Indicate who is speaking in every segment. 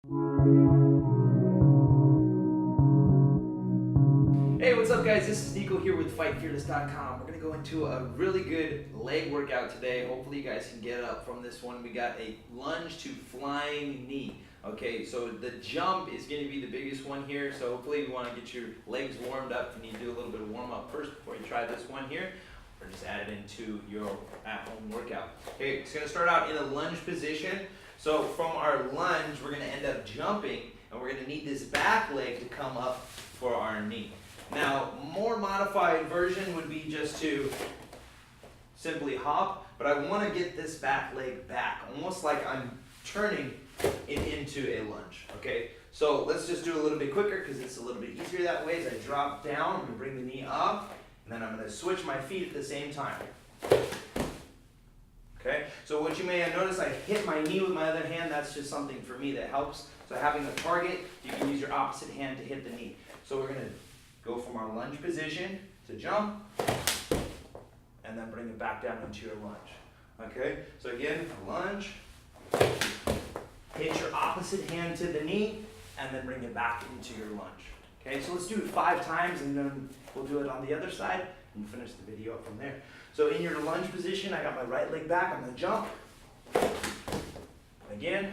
Speaker 1: Hey, what's up guys? This is Nico here with FightFearless.com. We're going to go into a really good leg workout today. Hopefully you guys can get up from this one. We got a lunge to flying knee. Okay, so the jump is going to be the biggest one here. So hopefully you want to get your legs warmed up. You need to do a little bit of warm up first before you try this one here. Or just add it into your at-home workout. Okay, it's going to start out in a lunge position. So from our lunge, we're going to end up jumping, and we're going to need this back leg to come up for our knee. Now, more modified version would be just to simply hop, but I want to get this back leg back, almost like I'm turning it into a lunge, okay? So let's just do a little bit quicker because it's a little bit easier that way. As I drop down, I'm going to bring the knee up, and then I'm going to switch my feet at the same time. Okay, so what you may have noticed, I hit my knee with my other hand. That's just something for me that helps. So having a target, you can use your opposite hand to hit the knee. So we're going to go from our lunge position to jump, and then bring it back down into your lunge. Okay, so again, a lunge, hit your opposite hand to the knee, and then bring it back into your lunge. Okay, so let's do it 5 times, and then we'll do it on the other side, and finish the video up from there. So in your lunge position, I got my right leg back, I'm gonna jump. Again.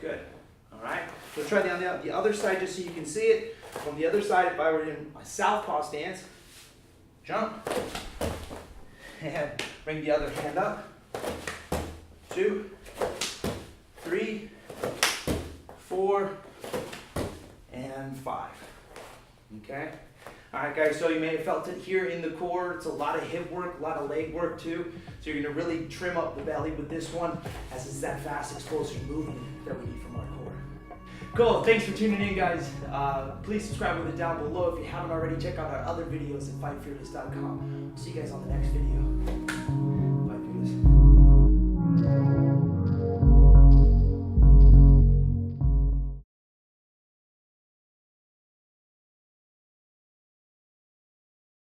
Speaker 1: Good. All right. So try it on the other side just so you can see it. From the other side, if I were in my southpaw stance, jump, and bring the other hand up. 2, 3, 4, and 5. Okay. All right, guys. So you may have felt it here in the core. It's a lot of hip work, a lot of leg work too. So you're gonna really trim up the belly with this one, as it's that fast explosive movement that we need from our core. Cool. Thanks for tuning in, guys. Please subscribe with it down below if you haven't already. Check out our other videos at FightFearless.com. See you guys on the next video. Fight Fearless.